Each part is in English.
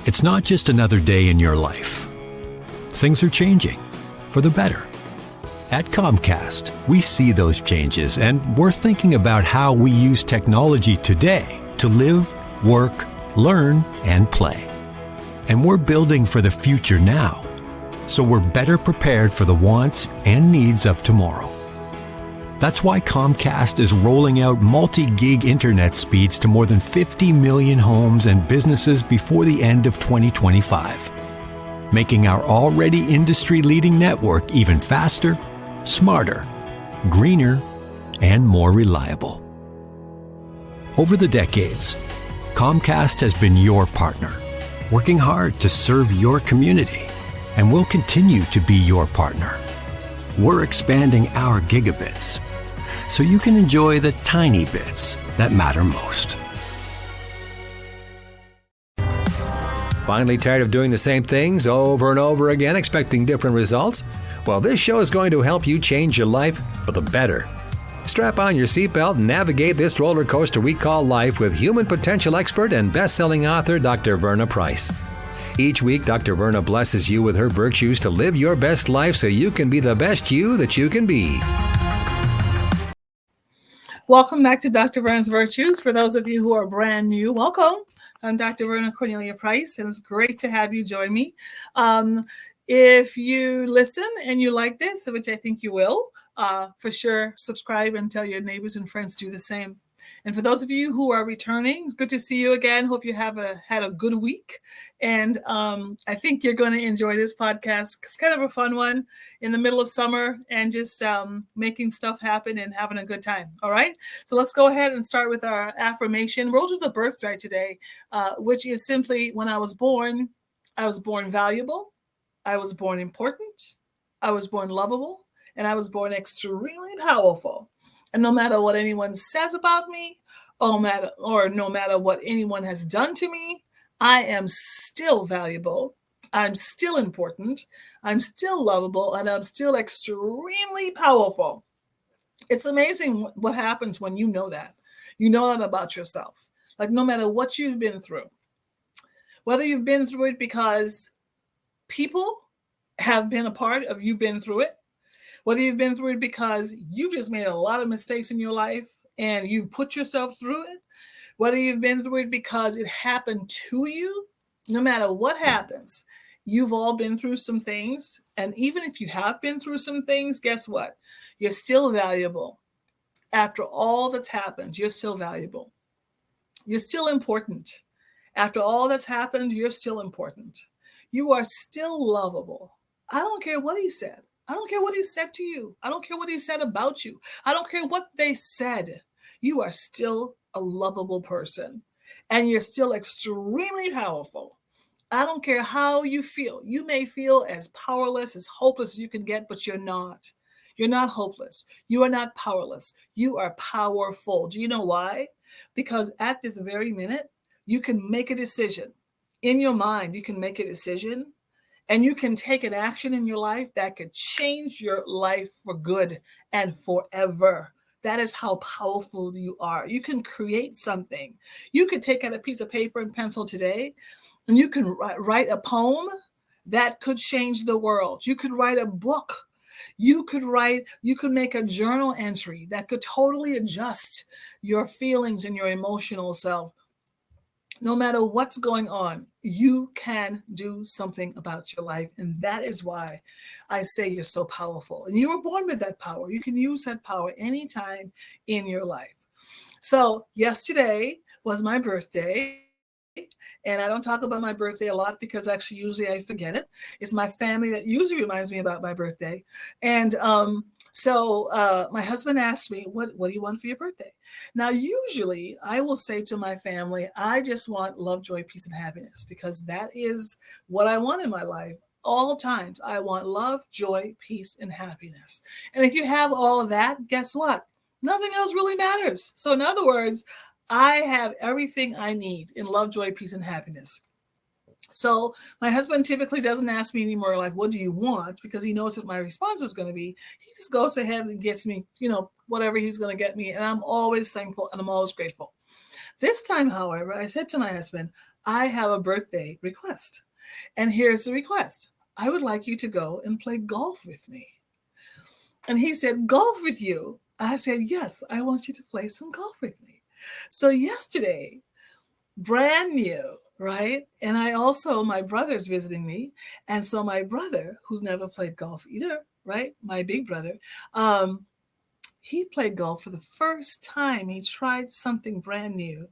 It's not just another day in your life. Things are changing for the better. At Comcast, we see those changes, and we're thinking about how we use technology today to live, work, learn, and play. And we're building for the future now, so we're better prepared for the wants and needs of tomorrow. That's why Comcast is rolling out multi-gig internet speeds to more than 50 million homes and businesses before the end of 2025, making our already industry-leading network even faster, smarter, greener, and more reliable. Over the decades, Comcast has been your partner, working hard to serve your community, and will continue to be your partner. We're expanding our gigabits so you can enjoy the tiny bits that matter most. Finally tired of doing the same things over and over again, expecting different results? Well, this show is going to help you change your life for the better. Strap on your seatbelt and navigate this roller coaster we call life with human potential expert and best-selling author Dr. Verna Price. Each week, Dr. Verna blesses you with her virtues to live your best life so you can be the best you that you can be. Welcome back to Dr. Verna's Virtues. For those of you who are brand new, welcome. I'm Dr. Verna Cornelia Price, and it's great to have you join me. If you listen and you like this, which I think you will, for sure, subscribe and tell your neighbors and friends to do the same. And for those of you who are returning, it's good to see you again. Hope you have had a good week. And I think you're going to enjoy this podcast. It's kind of a fun one in the middle of summer and just making stuff happen and having a good time. All right. So let's go ahead and start with our affirmation. We'll do the birthright today, which is simply when I was born valuable. I was born important, I was born lovable, and I was born extremely powerful. And no matter what anyone says about me, no matter what anyone has done to me, I am still valuable, I'm still important, I'm still lovable, and I'm still extremely powerful. It's amazing what happens when you know that. You know that about yourself. Like no matter what you've been through, whether you've been through it because people have been a part of you been through it, whether you've been through it because you just made a lot of mistakes in your life and you put yourself through it, whether you've been through it because it happened to you, no matter what happens, you've all been through some things. And even if you have been through some things, guess what? You're still valuable. After all that's happened, you're still valuable. You're still important. After all that's happened, you're still important. You are still lovable. I don't care what he said. I don't care what he said to you. I don't care what he said about you. I don't care what they said. You are still a lovable person. And you're still extremely powerful. I don't care how you feel. You may feel as powerless, as hopeless as you can get, but you're not. You're not hopeless. You are not powerless. You are powerful. Do you know why? Because at this very minute, you can make a decision. In your mind, you can make a decision and you can take an action in your life that could change your life for good and forever. That is how powerful you are. You can create something. You could take out a piece of paper and pencil today, and you can write a poem that could change the world. You could write a book. You could make a journal entry that could totally adjust your feelings and your emotional self. No matter what's going on, you can do something about your life. And that is why I say you're so powerful. And you were born with that power. You can use that power anytime in your life. So yesterday was my birthday. And I don't talk about my birthday a lot because actually usually I forget it. It's my family that usually reminds me about my birthday. And so my husband asked me, what do you want for your birthday? Now, usually I will say to my family, I just want love, joy, peace, and happiness, because that is what I want in my life. All times, I want love, joy, peace, and happiness. And if you have all of that, guess what? Nothing else really matters. So in other words, I have everything I need in love, joy, peace, and happiness. So my husband typically doesn't ask me anymore, like, what do you want? Because he knows what my response is going to be. He just goes ahead and gets me, whatever he's going to get me. And I'm always thankful and I'm always grateful. This time, however, I said to my husband, I have a birthday request. And here's the request. I would like you to go and play golf with me. And he said, golf with you? I said, yes, I want you to play some golf with me. So yesterday, brand new, right? And I also, my brother's visiting me. And so my brother, who's never played golf either, right? My big brother, he played golf for the first time. He tried something brand new.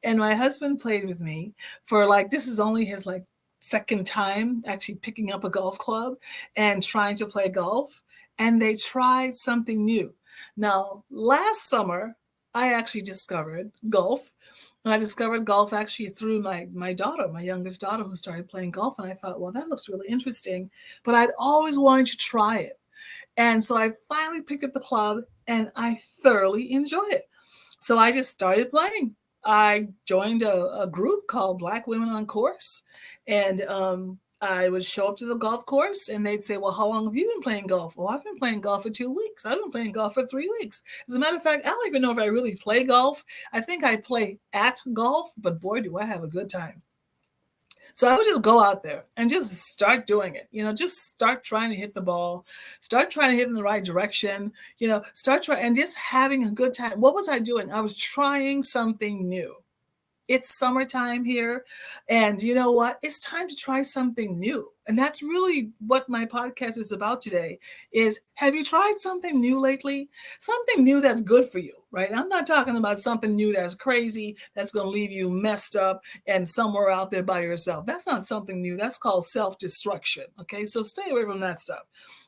And my husband played with me for like, this is only his like second time actually picking up a golf club and trying to play golf. And they tried something new. Now, last summer, I actually discovered golf. And I discovered golf actually through my daughter, my youngest daughter, who started playing golf. And I thought, well, that looks really interesting. But I'd always wanted to try it. And so I finally picked up the club and I thoroughly enjoyed it. So I just started playing. I joined a group called Black Women on Course. And I would show up to the golf course and they'd say, well, how long have you been playing golf? Well, I've been playing golf for 2 weeks. I've been playing golf for 3 weeks. As a matter of fact, I don't even know if I really play golf. I think I play at golf, but boy, do I have a good time. So I would just go out there and just start doing it, just start trying to hit the ball, start trying to hit in the right direction, start trying and just having a good time. What was I doing? I was trying something new. It's summertime here. And you know what? It's time to try something new. And that's really what my podcast is about today is, have you tried something new lately? Something new that's good for you, right? I'm not talking about something new that's crazy, that's going to leave you messed up and somewhere out there by yourself. That's not something new. That's called self-destruction. Okay. So stay away from that stuff.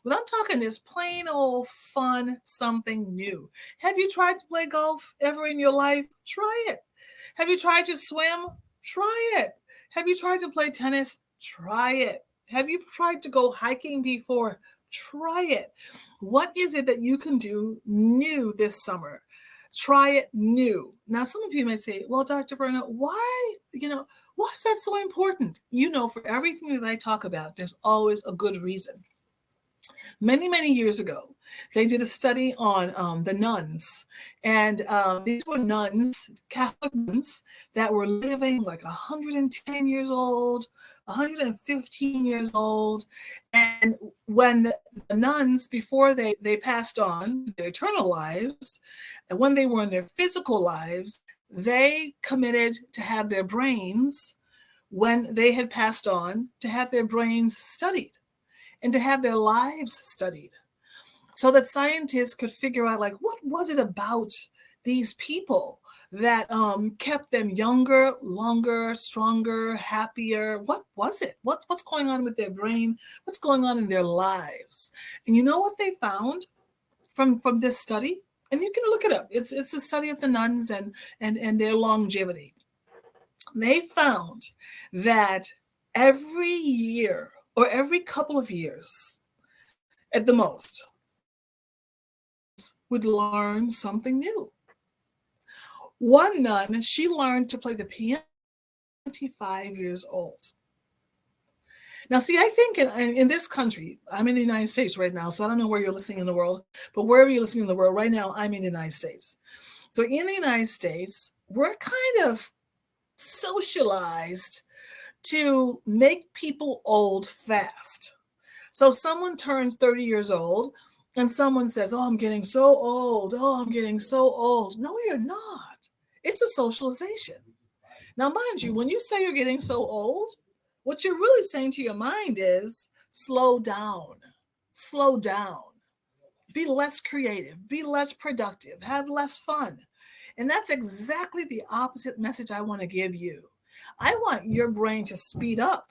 But I'm talking this plain old fun, something new. Have you tried to play golf ever in your life? Try it. Have you tried to swim? Try it. Have you tried to play tennis? Try it. Have you tried to go hiking before? Try it. What is it that you can do new this summer? Try it new. Now, some of you may say, well, Dr. Verna, why is that so important? For everything that I talk about, there's always a good reason. Many, many years ago, they did a study on the nuns. And these were nuns, Catholic nuns, that were living like 110 years old, 115 years old. And when the nuns, before they passed on their eternal lives, and when they were in their physical lives, they committed to have their brains, when they had passed on, to have their brains studied and to have their lives studied so that scientists could figure out, like, what was it about these people that kept them younger, longer, stronger, happier? What was it? What's going on with their brain? What's going on in their lives? And you know what they found from this study? And you can look it up. It's a study of the nuns and their longevity. They found that every year or every couple of years, at the most, would learn something new. One nun, she learned to play the piano at 25 years old. Now, see, I think in this country, I'm in the United States right now, so I don't know where you're listening in the world, but wherever you're listening in the world right now, I'm in the United States. So in the United States, we're kind of socialized to make people old fast. So someone turns 30 years old and someone says, oh, I'm getting so old. Oh, I'm getting so old. No, you're not. It's a socialization. Now, mind you, when you say you're getting so old, what you're really saying to your mind is slow down, slow down, be less creative, be less productive, have less fun. And that's exactly the opposite message I want to give you. I want your brain to speed up.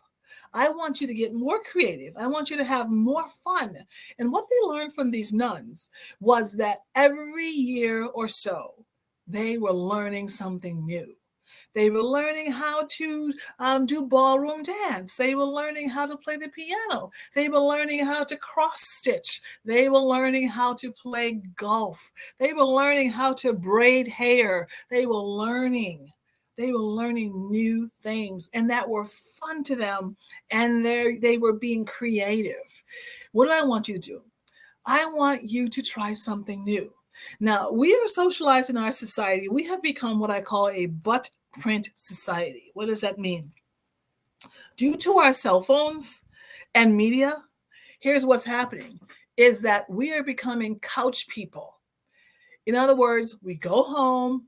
I want you to get more creative. I want you to have more fun. And what they learned from these nuns was that every year or so, they were learning something new. They were learning how to do ballroom dance. They were learning how to play the piano. They were learning how to cross stitch. They were learning how to play golf. They were learning how to braid hair. They were learning new things, and that were fun to them, and they were being creative. What do I want you to do? I want you to try something new. Now, we are socialized in our society. We have become what I call a butt print society. What does that mean? Due to our cell phones and media, here's what's happening is that we are becoming couch people. In other words, we go home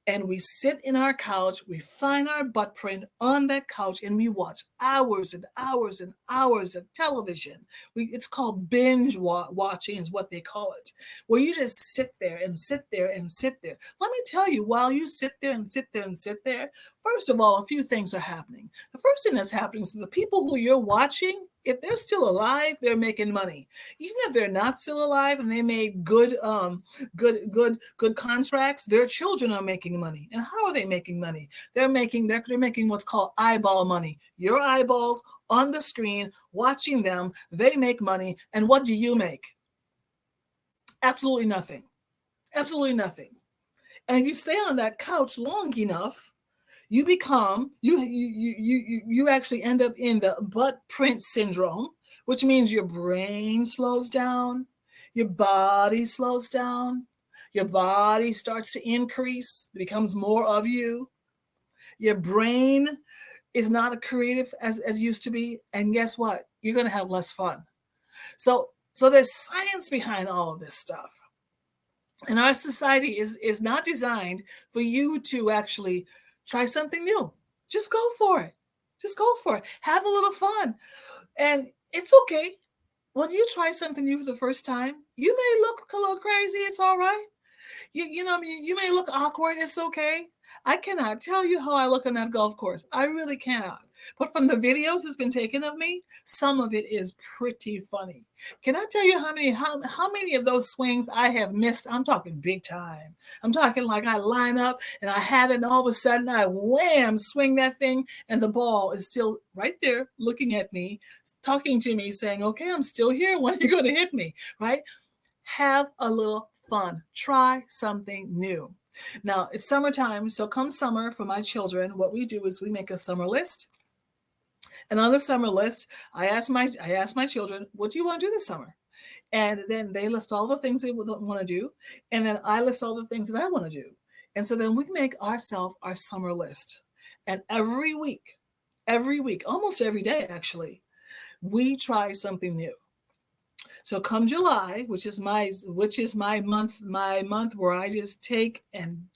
and we sit in our couch, we find our butt print on that couch, and we watch hours and hours and hours of television. It's called binge watching is what they call it, where you just sit there and sit there and sit there. Let me tell you, while you sit there and sit there and sit there, first of all, a few things are happening. The first thing that's happening is the people who you're watching, if they're still alive, they're making money. Even if they're not still alive and they made good contracts, their children are making money. And how are they making money? They're making what's called eyeball money. Your eyeballs on the screen, watching them, they make money. And what do you make? Absolutely nothing. Absolutely nothing. And if you stay on that couch long enough, you become you actually end up in the butt print syndrome, which means your brain slows down, your body slows down, your body starts to increase, it becomes more of you. Your brain is not as creative as used to be, and guess what? You're going to have less fun. So there's science behind all of this stuff. And our society is not designed for you to actually try something new. Just go for it. Just go for it. Have a little fun. And it's okay. When you try something new for the first time, you may look a little crazy. It's all right. You may look awkward. It's okay. I cannot tell you how I look on that golf course. I really cannot. But from the videos that's been taken of me, some of it is pretty funny. Can I tell you how many of those swings I have missed? I'm talking big time. I'm talking like I line up and I have it, and all of a sudden I wham, swing that thing, and the ball is still right there looking at me, talking to me, saying, okay, I'm still here. When are you going to hit me? Right? Have a little fun. Try something new. Now, it's summertime, so come summer for my children, what we do is we make a summer list. And on the summer list, I ask my children, what do you want to do this summer? And then they list all the things they want to do. And then I list all the things that I want to do. And so then we make ourselves our summer list. And every week, almost every day, actually, we try something new. So come July, which is my month where I just take and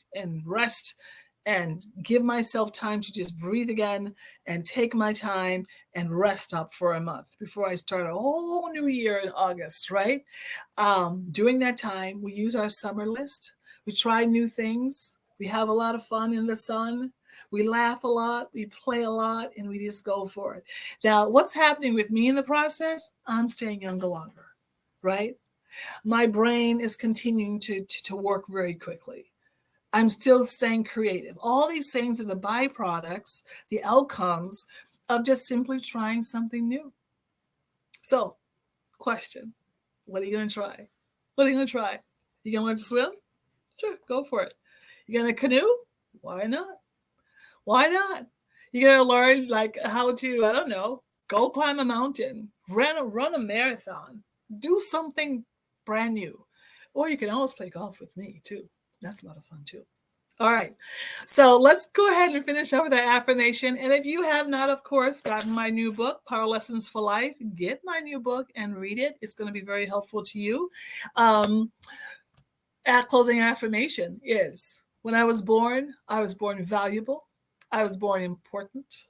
rest and give myself time to just breathe again and take my time and rest up for a month before I start a whole new year in August, right? During that time, we use our summer list. We try new things. We have a lot of fun in the sun. We laugh a lot, we play a lot, and we just go for it. Now, what's happening with me in the process? I'm staying younger longer, right? My brain is continuing to work very quickly. I'm still staying creative. All these things are the byproducts, the outcomes of just simply trying something new. So, question, what are you going to try? What are you going to try? You going to learn to swim? Sure, go for it. You going to canoe? Why not? Why not? You're going to learn like how to, I don't know, go climb a mountain, run a marathon, do something brand new. Or you can always play golf with me too. That's a lot of fun too. All right. So let's go ahead and finish up with our affirmation. And if you have not, of course, gotten my new book, Power Lessons for Life, get my new book and read it. It's going to be very helpful to you. Our closing affirmation is, when I was born valuable. I was born important.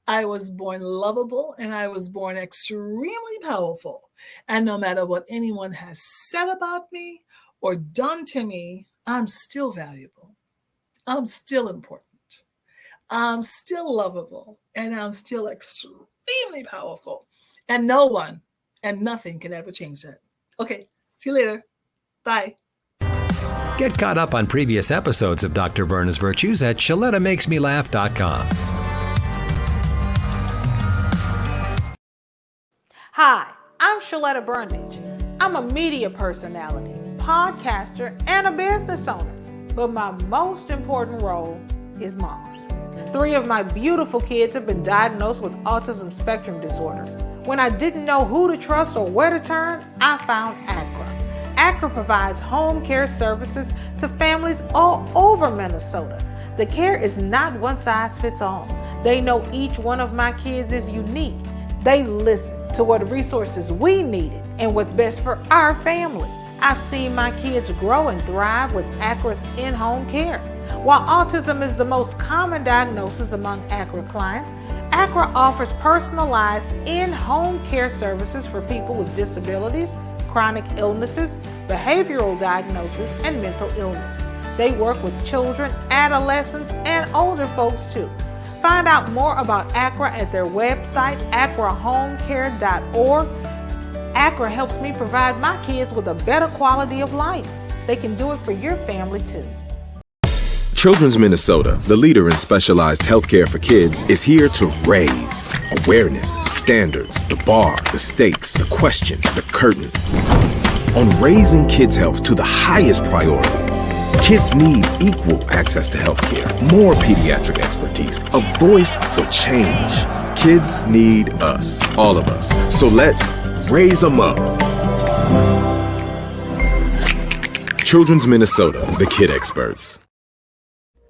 I was born lovable, and I was born extremely powerful. And no matter what anyone has said about me or done to me, I'm still valuable. I'm still important. I'm still lovable, and I'm still extremely powerful. And no one and nothing can ever change that. Okay, see you later. Bye. Get caught up on previous episodes of Dr. Verna's Virtues at ShalettaMakesMeLaugh.com. Hi, I'm Shaletta Brundage. I'm a media personality, podcaster, and a business owner. But my most important role is mom. 3 of my beautiful kids have been diagnosed with autism spectrum disorder. When I didn't know who to trust or where to turn, I found ACRA. ACRA provides home care services to families all over Minnesota. The care is not one size fits all. They know each one of my kids is unique. They listen to what resources we needed and what's best for our family. I've seen my kids grow and thrive with ACRA's in-home care. While autism is the most common diagnosis among ACRA clients, ACRA offers personalized in-home care services for people with disabilities, chronic illnesses, behavioral diagnosis, and mental illness. They work with children, adolescents, and older folks too. Find out more about ACRA at their website, acrahomecare.org. ACRA helps me provide my kids with a better quality of life. They can do it for your family too. Children's Minnesota, the leader in specialized healthcare for kids, is here to raise awareness, standards, the bar, the stakes, the question, the curtain. On raising kids' health to the highest priority. Kids need equal access to healthcare, more pediatric expertise, a voice for change. Kids need us, all of us. So let's raise them up. Children's Minnesota, the kid experts.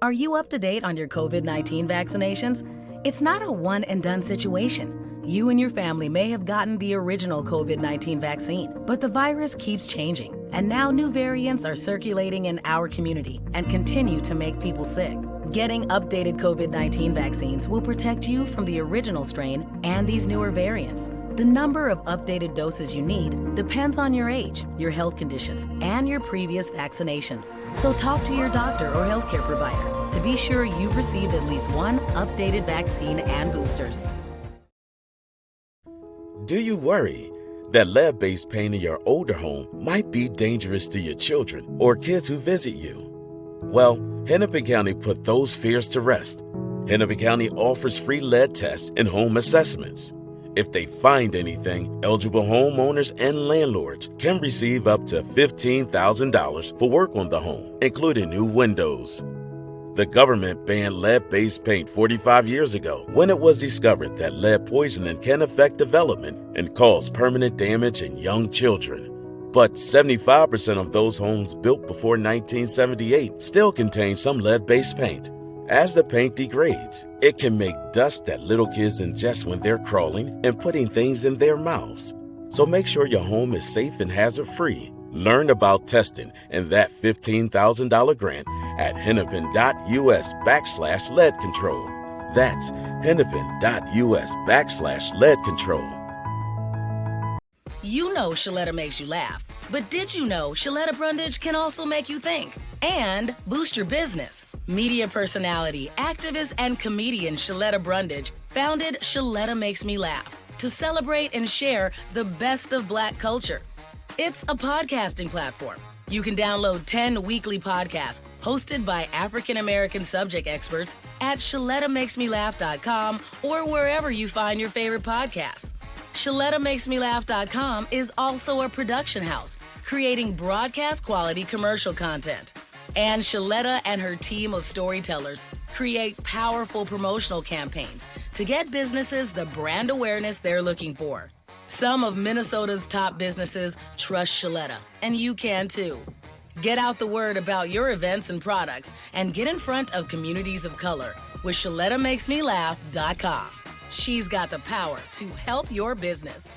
Are you up to date on your COVID-19 vaccinations? It's not a one-and-done situation. You and your family may have gotten the original COVID-19 vaccine, but the virus keeps changing, and now new variants are circulating in our community and continue to make people sick. Getting updated COVID-19 vaccines will protect you from the original strain and these newer variants. The number of updated doses you need depends on your age, your health conditions, and your previous vaccinations. So talk to your doctor or healthcare provider to be sure you've received at least one updated vaccine and boosters. Do you worry that lead-based paint in your older home might be dangerous to your children or kids who visit you? Well, Hennepin County put those fears to rest. Hennepin County offers free lead tests and home assessments. If they find anything, eligible homeowners and landlords can receive up to $15,000 for work on the home, including new windows. The government banned lead-based paint 45 years ago when it was discovered that lead poisoning can affect development and cause permanent damage in young children. But 75% of those homes built before 1978 still contain some lead-based paint. As the paint degrades, it can make dust that little kids ingest when they're crawling and putting things in their mouths. So make sure your home is safe and hazard-free. Learn about testing and that $15,000 grant at hennepin.us/lead control. That's hennepin.us/lead control. You know Shaletta makes you laugh, but did you know Shaletta Brundage can also make you think and boost your business? Media personality, activist, and comedian Shaletta Brundage founded Shaletta Makes Me Laugh to celebrate and share the best of Black culture. It's a podcasting platform. You can download 10 weekly podcasts hosted by African-American subject experts at ShalettaMakesMeLaugh.com or wherever you find your favorite podcasts. ShalettaMakesMeLaugh.com is also a production house, creating broadcast-quality commercial content. And Shaletta and her team of storytellers create powerful promotional campaigns to get businesses the brand awareness they're looking for. Some of Minnesota's top businesses trust Shaletta, and you can too. Get out the word about your events and products and get in front of communities of color with ShalettaMakesMeLaugh.com. She's got the power to help your business.